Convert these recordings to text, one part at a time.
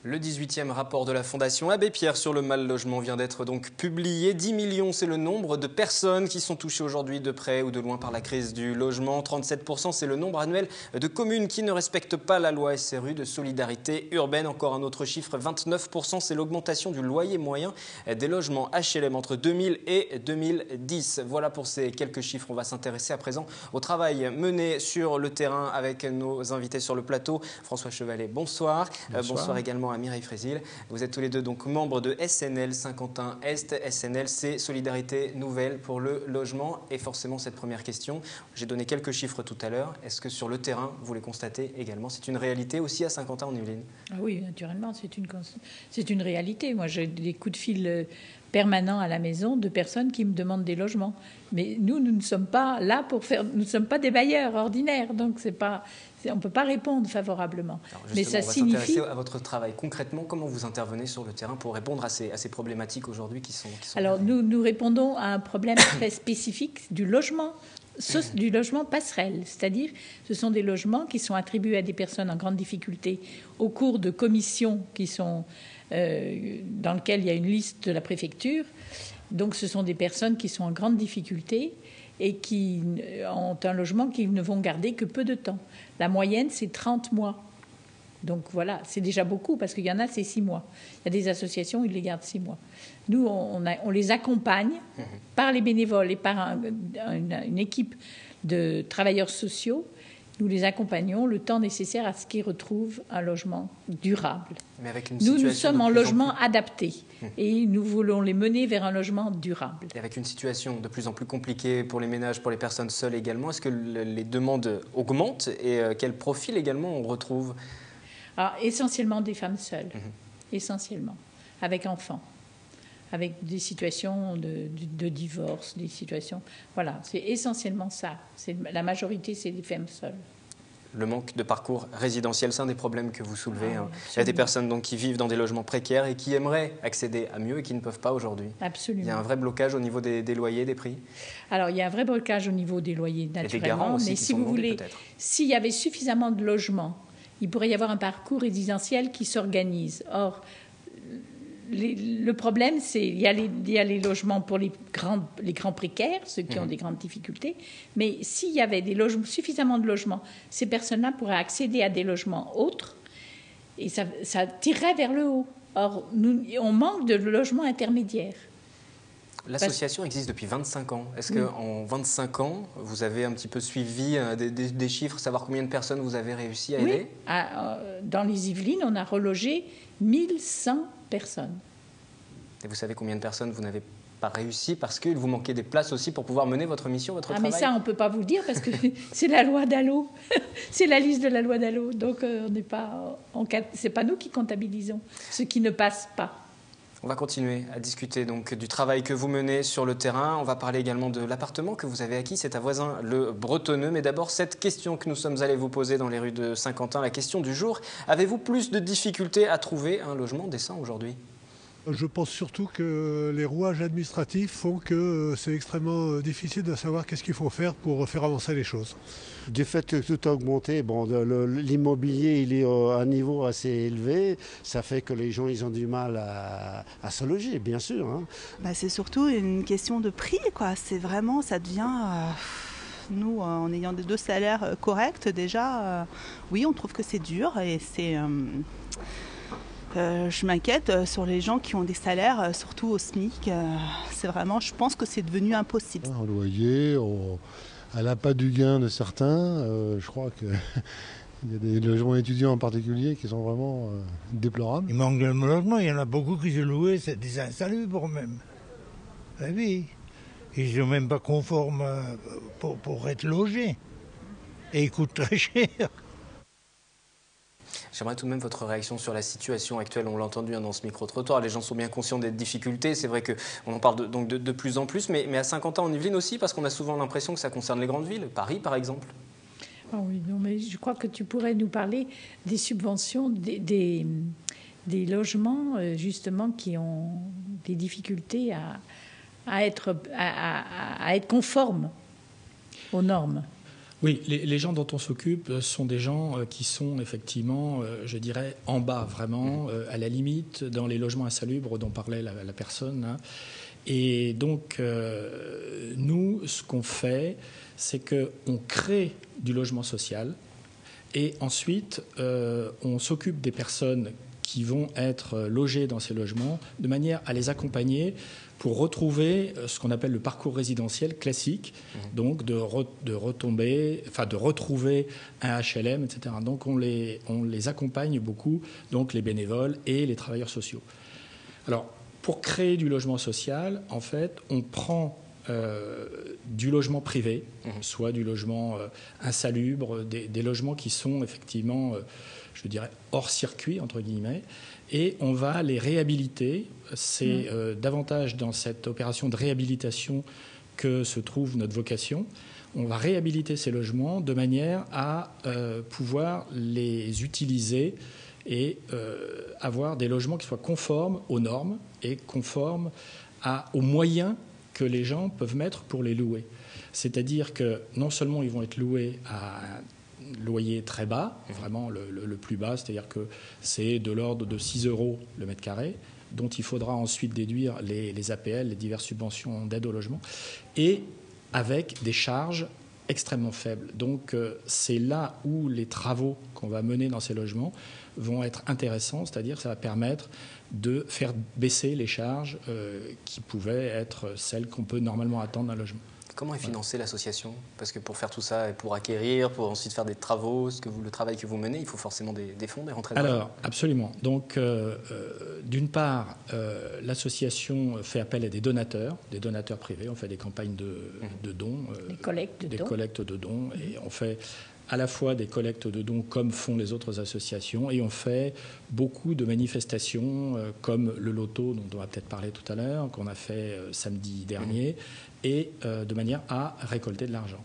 Le 18e rapport de la Fondation Abbé Pierre sur le mal-logement vient d'être donc publié. 10 millions, c'est le nombre de personnes qui sont touchées aujourd'hui de près ou de loin par la crise du logement. 37%, c'est le nombre annuel de communes qui ne respectent pas la loi SRU de solidarité urbaine. Encore un autre chiffre, 29%, c'est l'augmentation du loyer moyen des logements HLM entre 2000 et 2010. Voilà pour ces quelques chiffres. On va s'intéresser à présent au travail mené sur le terrain avec nos invités sur le plateau. François Chevalet, bonsoir. Bonsoir également à Mireille Frésil. Vous êtes tous les deux donc membres de SNL Saint-Quentin-Est. SNL, c'est Solidarité Nouvelle pour le logement. Et forcément, cette première question, j'ai donné quelques chiffres tout à l'heure. Est-ce que sur le terrain, vous les constatez également? C'est une réalité aussi à Saint-Quentin-en-Yvelines? Oui, naturellement, c'est une réalité. Moi, j'ai des coups de fil permanents à la maison de personnes qui me demandent des logements. Mais nous ne sommes pas là pour faire... Nous ne sommes pas des bailleurs ordinaires, donc on ne peut pas répondre favorablement. Mais ça signifie... On va s'intéresser à votre travail. Concrètement, comment vous intervenez sur le terrain pour répondre à ces problématiques aujourd'hui qui sont Alors, nous répondons à un problème très spécifique du logement passerelle, c'est-à-dire ce sont des logements qui sont attribués à des personnes en grande difficulté au cours de commissions qui sont dans lesquelles il y a une liste de la préfecture. Donc ce sont des personnes qui sont en grande difficulté et qui ont un logement qu'ils ne vont garder que peu de temps. La moyenne, c'est 30 mois. Donc voilà, c'est déjà beaucoup parce qu'il y en a, c'est 6 mois. Il y a des associations, ils les gardent 6 mois. Nous, on les accompagne par les bénévoles et par une équipe de travailleurs sociaux. Nous les accompagnons le temps nécessaire à ce qu'ils retrouvent un logement durable. Mais avec une nous sommes en logement adapté et nous voulons les mener vers un logement durable. Et avec une situation de plus en plus compliquée pour les ménages, pour les personnes seules également, est-ce que les demandes augmentent et quel profil également on retrouve? Alors, essentiellement des femmes seules, essentiellement, avec enfants, avec des situations de divorce, des situations... Voilà, c'est essentiellement ça. La majorité, c'est des femmes seules. Le manque de parcours résidentiel, c'est un des problèmes que vous soulevez. Il y a des personnes donc, qui vivent dans des logements précaires et qui aimeraient accéder à mieux et qui ne peuvent pas aujourd'hui. Absolument. Il y a un vrai blocage au niveau des loyers, des prix? Alors, il y a un vrai blocage au niveau des loyers, naturellement. Et des garants aussi mais qui si sont vous demandés, voulez, peut-être. S'il y avait suffisamment de logements, il pourrait y avoir un parcours résidentiel qui s'organise. Or, le problème, c'est qu'il y a les logements pour les grands précaires, ceux qui ont des grandes difficultés, mais s'il y avait suffisamment de logements, ces personnes-là pourraient accéder à des logements autres et ça tirerait vers le haut. Or, on manque de logements intermédiaires. L'association existe depuis 25 ans. Est-ce qu'en 25 ans, vous avez un petit peu suivi des chiffres, savoir combien de personnes vous avez réussi à aider? Dans les Yvelines, on a relogé 1100 personnes. Et vous savez combien de personnes vous n'avez pas réussi parce qu'il vous manquait des places aussi pour pouvoir mener votre mission, votre travail? Mais ça, on ne peut pas vous le dire parce que c'est la loi Dallot. C'est la liste de la loi Dallot. Donc, c'est pas nous qui comptabilisons ce qui ne passe pas. On va continuer à discuter donc du travail que vous menez sur le terrain. On va parler également de l'appartement que vous avez acquis. C'est à Voisins-le-Bretonneux. Mais d'abord, cette question que nous sommes allés vous poser dans les rues de Saint-Quentin, la question du jour. Avez-vous plus de difficultés à trouver un logement décent aujourd'hui? Je pense surtout que les rouages administratifs font que c'est extrêmement difficile de savoir qu'est-ce qu'il faut faire pour faire avancer les choses. Du fait que tout a augmenté, l'immobilier il est à un niveau assez élevé, ça fait que les gens ils ont du mal à se loger, bien sûr. Hein. C'est surtout une question de prix, quoi. C'est vraiment, ça devient... Nous, en ayant des 2 salaires corrects, déjà, oui, on trouve que c'est dur et c'est... je m'inquiète sur les gens qui ont des salaires, surtout au SMIC. C'est vraiment, je pense que c'est devenu impossible. En loyer, à l'appât du gain de certains, je crois qu'il y a des logements étudiants en particulier qui sont vraiment déplorables. Il manque de logement, il y en a beaucoup qui se louaient, c'est des insalubres même. Oui, ils ne sont même pas conformes pour être logés. Et ils coûtent très cher. J'aimerais tout de même votre réaction sur la situation actuelle. On l'a entendu dans ce micro-trottoir. Les gens sont bien conscients des difficultés. C'est vrai qu'on en parle de plus en plus. Mais à Saint-Quentin-en-Yvelines aussi, parce qu'on a souvent l'impression que ça concerne les grandes villes. Paris, par exemple. Oui, non, mais je crois que tu pourrais nous parler des subventions, des logements, justement, qui ont des difficultés à être conformes aux normes. Oui, les gens dont on s'occupe sont des gens qui sont effectivement, je dirais, en bas, vraiment, à la limite, dans les logements insalubres dont parlait la personne. Hein. Et donc, nous, ce qu'on fait, c'est qu'on crée du logement social et ensuite, on s'occupe des personnes qui vont être logées dans ces logements de manière à les accompagner pour retrouver ce qu'on appelle le parcours résidentiel classique, donc de retrouver un HLM, etc. Donc on les accompagne beaucoup, donc les bénévoles et les travailleurs sociaux. Alors, pour créer du logement social, en fait, on prend du logement privé, soit du logement insalubre, des logements qui sont effectivement, je dirais, hors circuit, entre guillemets, et on va les réhabiliter. C'est davantage dans cette opération de réhabilitation que se trouve notre vocation. On va réhabiliter ces logements de manière à pouvoir les utiliser et avoir des logements qui soient conformes aux normes et conformes aux moyens que les gens peuvent mettre pour les louer. C'est-à-dire que non seulement ils vont être loués à un loyer très bas, vraiment le plus bas, c'est-à-dire que c'est de l'ordre de 6 € le mètre carré, dont il faudra ensuite déduire les APL, les diverses subventions d'aide au logement, et avec des charges extrêmement faibles. Donc c'est là où les travaux qu'on va mener dans ces logements vont être intéressants, c'est-à-dire que ça va permettre de faire baisser les charges qui pouvaient être celles qu'on peut normalement attendre d'un logement. Comment est financée l'association? Parce que pour faire tout ça, et pour acquérir, pour ensuite faire des travaux, le travail que vous menez, il faut forcément des fonds, des rentrées d'argent. Alors, absolument. Donc, d'une part, l'association fait appel à des donateurs privés. On fait des campagnes de dons, des collectes de dons, et on fait à la fois des collectes de dons comme font les autres associations, et on fait beaucoup de manifestations comme le loto dont on va peut-être parler tout à l'heure, qu'on a fait samedi dernier, et de manière à récolter de l'argent.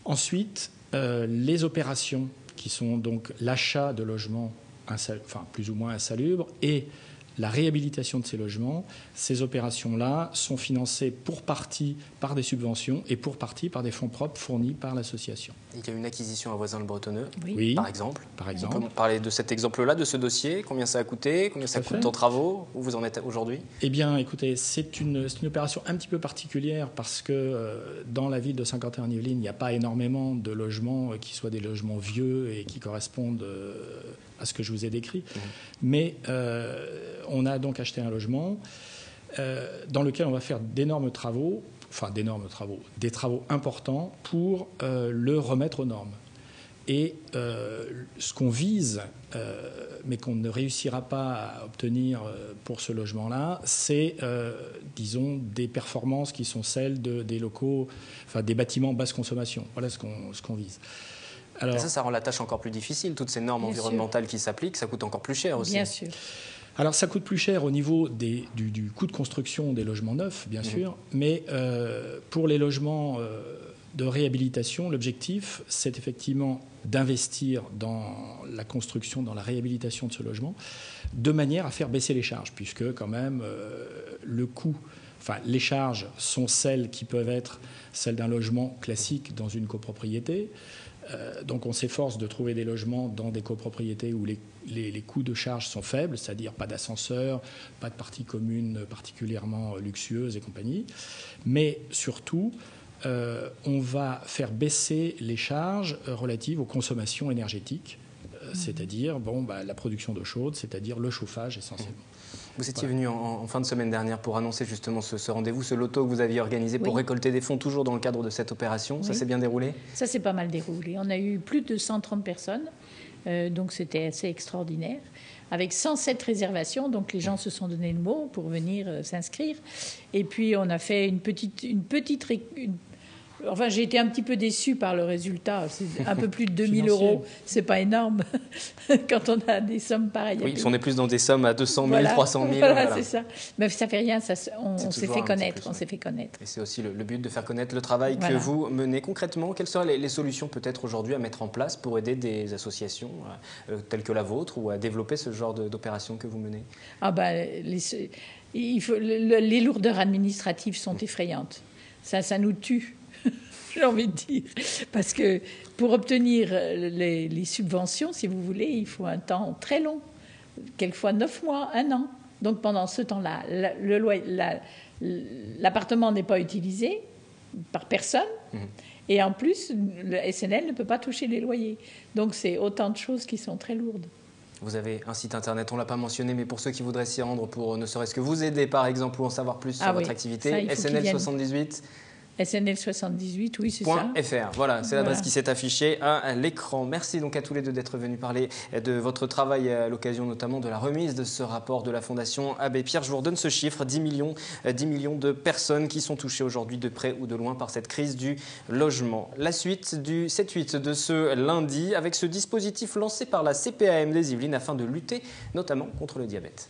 Ensuite, les opérations qui sont donc l'achat de logements plus ou moins insalubres et la réhabilitation de ces logements, ces opérations-là sont financées pour partie par des subventions et pour partie par des fonds propres fournis par l'association. Il y a une acquisition à Voisins-le-Bretonneux, oui, par exemple. On peut parler de cet exemple-là, de ce dossier. Combien ça a coûté? Combien ça coûte en travaux? Où vous en êtes aujourd'hui? Eh bien, écoutez, c'est une opération un petit peu particulière parce que dans la ville de Saint-Quentin-en-Yvelines, il n'y a pas énormément de logements qui soient des logements vieux et qui correspondent à ce que je vous ai décrit. Mais on a donc acheté un logement dans lequel on va faire des travaux importants pour le remettre aux normes. Et ce qu'on vise, mais qu'on ne réussira pas à obtenir pour ce logement-là, c'est, disons, des performances qui sont celles des locaux, des bâtiments basse consommation. Voilà ce qu'on vise. Alors, ça rend la tâche encore plus difficile. Toutes ces normes environnementales qui s'appliquent, ça coûte encore plus cher aussi. Bien sûr. Alors, ça coûte plus cher au niveau du coût de construction des logements neufs, bien sûr, mais pour les logements de réhabilitation, l'objectif, c'est effectivement d'investir dans la construction, dans la réhabilitation de ce logement, de manière à faire baisser les charges, puisque quand même le coût, les charges sont celles qui peuvent être celles d'un logement classique dans une copropriété. Donc on s'efforce de trouver des logements dans des copropriétés où les coûts de charge sont faibles, c'est-à-dire pas d'ascenseur, pas de parties communes particulièrement luxueuses et compagnie. Mais surtout, on va faire baisser les charges relatives aux consommations énergétiques, c'est-à-dire la production d'eau chaude, c'est-à-dire le chauffage essentiellement. Vous étiez venu en fin de semaine dernière pour annoncer justement ce rendez-vous, ce loto que vous aviez organisé pour récolter des fonds, toujours dans le cadre de cette opération. Ça s'est bien déroulé? Ça s'est pas mal déroulé. On a eu plus de 130 personnes, donc c'était assez extraordinaire, avec 107 réservations, donc les gens se sont donné le mot pour venir s'inscrire. Et puis on a fait Enfin, j'ai été un petit peu déçue par le résultat. C'est un peu plus de 2 000 €. C'est pas énorme quand on a des sommes pareilles. Oui, on est plus dans des sommes à 200 000, 300 000. Voilà, c'est ça. Mais ça fait rien. On s'est fait connaître. Et c'est aussi le but de faire connaître le travail que vous menez concrètement. Quelles seraient les solutions peut-être aujourd'hui à mettre en place pour aider des associations telles que la vôtre ou à développer ce genre d'opération que vous menez? Les lourdeurs administratives sont effrayantes. Ça nous tue. j'ai envie de dire. Parce que pour obtenir les subventions, si vous voulez, il faut un temps très long. Quelquefois 9 mois, 1 an. Donc pendant ce temps-là, l'appartement n'est pas utilisé par personne. Et en plus, le SNL ne peut pas toucher les loyers. Donc c'est autant de choses qui sont très lourdes. Vous avez un site internet, on ne l'a pas mentionné, mais pour ceux qui voudraient s'y rendre pour ne serait-ce que vous aider par exemple ou en savoir plus sur votre activité, SNL 78. SNL 78, oui, c'est ça. .fr, voilà, c'est l'adresse qui s'est affichée à l'écran. Merci donc à tous les deux d'être venus parler de votre travail à l'occasion notamment de la remise de ce rapport de la Fondation Abbé Pierre. Je vous redonne ce chiffre, 10 millions de personnes qui sont touchées aujourd'hui de près ou de loin par cette crise du logement. La suite du 7-8 de ce lundi avec ce dispositif lancé par la CPAM des Yvelines afin de lutter notamment contre le diabète.